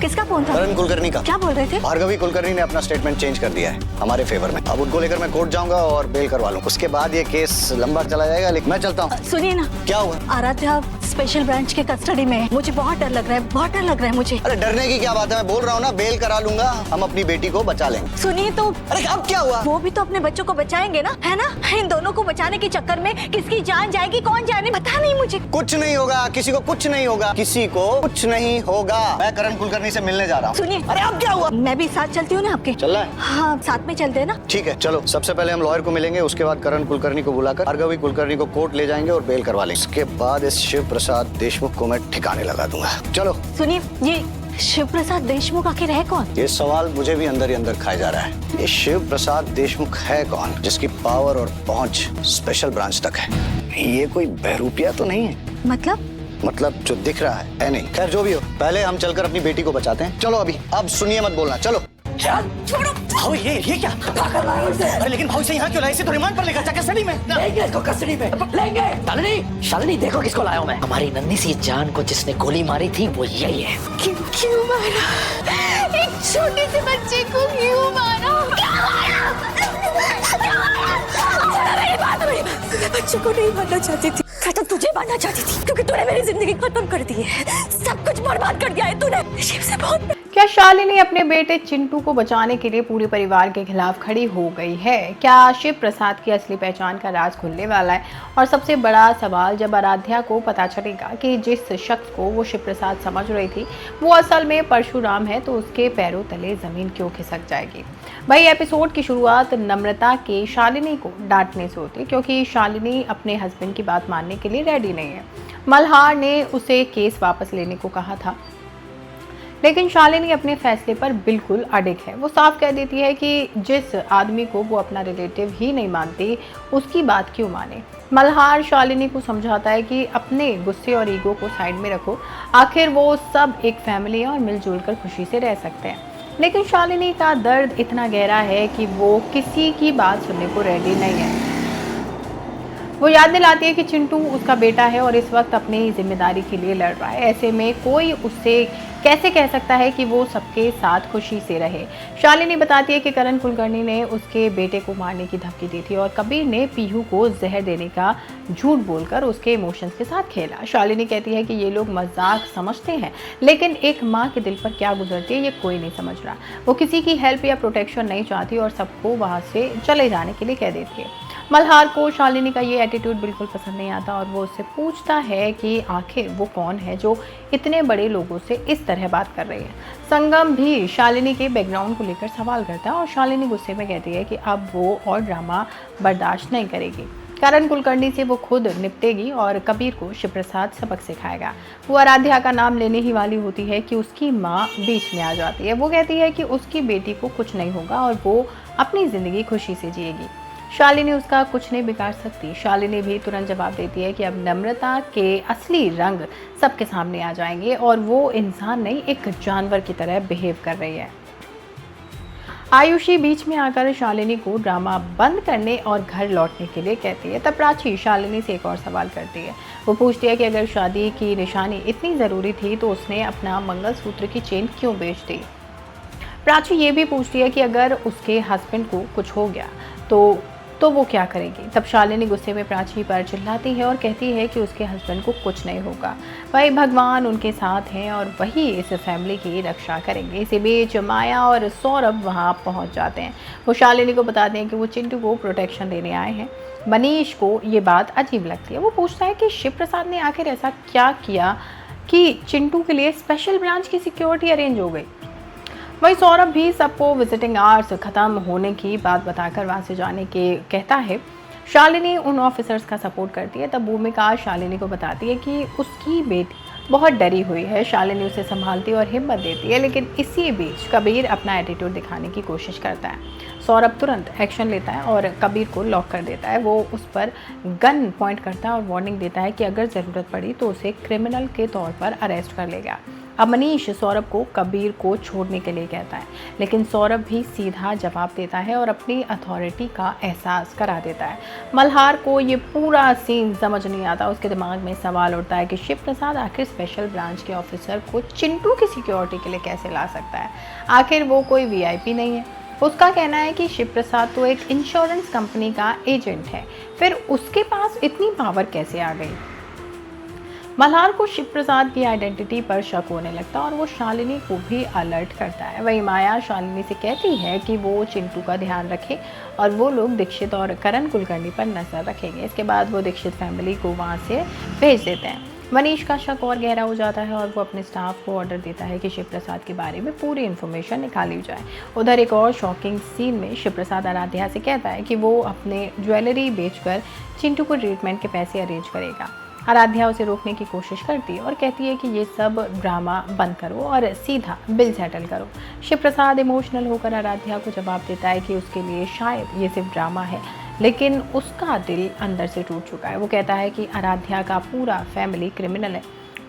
किसका फोन था? करण कुलकर्णी का। क्या बोल रहे थे? भार्गवी कुलकर्णी ने अपना स्टेटमेंट चेंज कर दिया है हमारे फेवर में। अब उनको लेकर मैं कोर्ट जाऊंगा और बेल करवा लूँ। उसके बाद ये केस लंबा चला जाएगा, लेकिन मैं चलता हूँ। सुनिए ना। क्या हुआ? आराध्या स्पेशल ब्रांच के कस्टडी में है। मुझे बहुत डर लग रहा है, बहुत डर लग रहा है मुझे। अरे डरने की क्या बात है, मैं बोल रहा हूँ ना, बेल करा लूंगा, हम अपनी बेटी को बचा लेंगे। सुनिए तो। अरे अब क्या हुआ? वो भी तो अपने बच्चों को बचाएंगे ना, है ना? इन दोनों को बचाने के चक्कर में किसकी जान जाएगी कौन जाने, पता नहीं मुझे। कुछ नहीं होगा, किसी को कुछ नहीं होगा, किसी को कुछ नहीं होगा। मैं करण कुलकर्णी से मिलने जा रहा हूँ। सुनिए। अरे अब क्या हुआ? मैं भी साथ चलती हूँ ना आपके। चल रहा है? हाँ साथ में चलते हैं ना। ठीक है चलो, सबसे पहले हम लॉयर को मिलेंगे, उसके बाद करण कुलकर्णी को बुलाकर भार्गवी कुलकर्णी को कोर्ट ले जाएंगे और बेल करवा लेंगे। इसके बाद इस शिव प्रसाद देशमुख को मैं ठिकाने लगा दूंगा। चलो। सुनिए, ये शिव प्रसाद देशमुख आखिर है कौन? ये सवाल मुझे भी अंदर ही अंदर खाया जा रहा है। ये शिव प्रसाद देशमुख है कौन, जिसकी पावर और पहुंच स्पेशल ब्रांच तक है? ये कोई बहरूपिया तो नहीं है? मतलब जो दिख रहा है नहीं। खैर जो भी हो, पहले हम चलकर अपनी बेटी को बचाते हैं। चलो अभी, अब सुनिए मत बोलना, चलो। छोड़ो भाऊ, ये क्या भाग रहा है इसे? अरे लेकिन भाऊ से यहाँ क्यों लाए? इसे तो रिमांड पर लेकर जा कस्टडी में लेंगे, इसको कस्टडी में लेंगे। शालिनी देखो किसको लाया हूँ मैं। हमारी नन्ही सी जान को जिसने गोली मारी थी वो यही है। क्यों मारा? एक छोटे से बच्चे को क्यों मारा? मैं बच्चे को नहीं मारना चाहती थी, मैं तो तुझे मारना चाहती थी, क्योंकि तूने मेरी जिंदगी खत्म कर दी है, सब कुछ बर्बाद कर दिया है तूने। शिव से बहुत। क्या शालिनी अपने बेटे चिंटू को बचाने के लिए पूरे परिवार के खिलाफ खड़ी हो गई है? क्या शिव प्रसाद की असली पहचान का राज खुलने वाला है? और सबसे बड़ा सवाल, जब आराध्या को पता चलेगा कि जिस शख्स को वो शिव प्रसाद समझ रही थी वो असल में परशुराम है, तो उसके पैरों तले जमीन क्यों खिसक जाएगी? भाई एपिसोड की शुरुआत नम्रता के शालिनी को डांटने से होती है, क्योंकि शालिनी अपने हस्बैंड की बात मानने के लिए रेडी नहीं है। मल्हार ने उसे केस वापस लेने को कहा था, लेकिन शालिनी अपने फैसले पर बिल्कुल अडिग है। वो साफ कह देती है कि जिस आदमी को वो अपना रिलेटिव ही नहीं मानती उसकी बात क्यों माने। मल्हार शालिनी को समझाता है कि अपने गुस्से और ईगो को साइड में रखो, आखिर वो सब एक फैमिली है और मिलजुल कर खुशी से रह सकते हैं। लेकिन शालिनी का दर्द इतना गहरा है कि वो किसी की बात सुनने को रेडी नहीं है। वो याद दिलाती है कि चिंटू उसका बेटा है और इस वक्त अपनी जिम्मेदारी के लिए लड़ रहा है। ऐसे में कोई उससे कैसे कह सकता है कि वो सबके साथ खुशी से रहे। शालिनी बताती है कि करण कुलकर्णी ने उसके बेटे को मारने की धमकी दी थी और कबीर ने पीहू को जहर देने का झूठ बोलकर उसके इमोशंस के साथ खेला। शालिनी कहती है कि ये लोग मजाक समझते हैं, लेकिन एक माँ के दिल पर क्या गुजरती है ये कोई नहीं समझ रहा। वो किसी की हेल्प या प्रोटेक्शन नहीं चाहती और सबको वहाँ से चले जाने के लिए कह देती है। मल्हार को शालिनी का ये एटीट्यूड बिल्कुल पसंद नहीं आता और वो उससे पूछता है कि आखिर वो कौन है जो इतने बड़े लोगों से इस तरह बात कर रही है। संगम भी शालिनी के बैकग्राउंड को लेकर सवाल करता है और शालिनी गुस्से में कहती है कि अब वो और ड्रामा बर्दाश्त नहीं करेगी। करण कुलकर्णी से वो खुद निपटेगी और कबीर को शिव प्रसाद सबक सिखाएगा। वो आराध्या का नाम लेने ही वाली होती है कि उसकी माँ बीच में आ जाती है। वो कहती है कि उसकी बेटी को कुछ नहीं होगा और वो अपनी ज़िंदगी खुशी से जिएगी। शालिनी उसका कुछ नहीं बिगाड़ सकती। शालिनी भी तुरंत जवाब देती है कि अब नम्रता के असली रंग सबके सामने आ जाएंगे और वो इंसान नहीं एक जानवर की तरह बिहेव कर रही है। आयुषी बीच में आकर शालिनी को ड्रामा बंद करने और घर लौटने के लिए कहती है। तब प्राची शालिनी से एक और सवाल करती है। वो पूछती है कि अगर शादी की निशानी इतनी ज़रूरी थी तो उसने अपना मंगलसूत्र की चेन क्यों बेच दी। प्राची ये भी पूछती है कि अगर उसके हस्बैंड को कुछ हो गया तो वो क्या करेगी। तब शालिनी गुस्से में प्राची पर चिल्लाती है और कहती है कि उसके हस्बैंड को कुछ नहीं होगा, भाई भगवान उनके साथ हैं और वही इस फैमिली की रक्षा करेंगे। इसी बीच माया और सौरभ वहां पहुंच जाते हैं। वो शालिनी को बताते हैं कि वो चिंटू को प्रोटेक्शन देने आए हैं। मनीष को ये बात अजीब लगती है। वो पूछता है कि शिव प्रसाद ने आखिर ऐसा क्या किया कि चिंटू के लिए स्पेशल ब्रांच की सिक्योरिटी अरेंज हो गई। वही सौरभ भी सबको विजिटिंग आवर्स ख़त्म होने की बात बताकर वहाँ से जाने के कहता है। शालिनी उन ऑफिसर्स का सपोर्ट करती है। तब भूमिका शालिनी को बताती है कि उसकी बेटी बहुत डरी हुई है। शालिनी उसे संभालती और हिम्मत देती है, लेकिन इसी बीच कबीर अपना एटीट्यूड दिखाने की कोशिश करता है। सौरभ तुरंत एक्शन लेता है और कबीर को लॉक कर देता है। वो उस पर गन पॉइंट करता है और वार्निंग देता है कि अगर ज़रूरत पड़ी तो उसे क्रिमिनल के तौर पर अरेस्ट कर लेगा। अब मनीष सौरभ को कबीर को छोड़ने के लिए कहता है, लेकिन सौरभ भी सीधा जवाब देता है और अपनी अथॉरिटी का एहसास करा देता है। मल्हार को ये पूरा सीन समझ नहीं आता। उसके दिमाग में सवाल उठता है कि शिव प्रसाद आखिर स्पेशल ब्रांच के ऑफिसर को चिंटू की सिक्योरिटी के लिए कैसे ला सकता है। आखिर वो कोई वीआईपी नहीं है। उसका कहना है कि शिव प्रसाद तो एक इंश्योरेंस कंपनी का एजेंट है, फिर उसके पास इतनी पावर कैसे आ गई। मल्हार को शिव प्रसाद की आइडेंटिटी पर शक होने लगता है और वो शालिनी को भी अलर्ट करता है। वही माया शालिनी से कहती है कि वो चिंटू का ध्यान रखे और वो लोग दीक्षित और करण कुलकर्णी पर नजर रखेंगे। इसके बाद वो दीक्षित फैमिली को वहाँ से भेज देते हैं। मनीष का शक और गहरा हो जाता है और वो अपने स्टाफ को ऑर्डर देता है कि शिव प्रसाद के बारे में पूरी इन्फॉर्मेशन निकाली जाए। उधर एक और शॉकिंग सीन में शिव प्रसाद आराध्या से कहता है कि वो अपने ज्वेलरी बेचकर चिंटू को ट्रीटमेंट के पैसे अरेंज करेगा। आराध्या उसे रोकने की कोशिश करती है और कहती है कि ये सब ड्रामा बंद करो और सीधा बिल सेटल करो। शिव प्रसाद इमोशनल होकर आराध्या को जवाब देता है कि उसके लिए शायद ये सिर्फ ड्रामा है, लेकिन उसका दिल अंदर से टूट चुका है। वो कहता है कि आराध्या का पूरा फैमिली क्रिमिनल है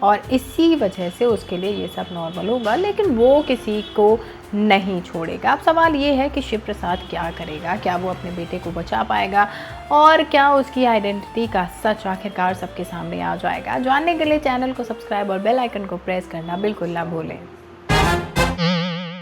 और इसी वजह से उसके लिए ये सब नॉर्मल होगा, लेकिन वो किसी को नहीं छोड़ेगा। अब सवाल ये है कि शिव प्रसाद क्या करेगा। क्या वो अपने बेटे को बचा पाएगा और क्या उसकी आइडेंटिटी का सच आखिरकार सबके सामने आ जाएगा। जानने के लिए चैनल को सब्सक्राइब और बेल आइकन को प्रेस करना बिल्कुल ना भूलें।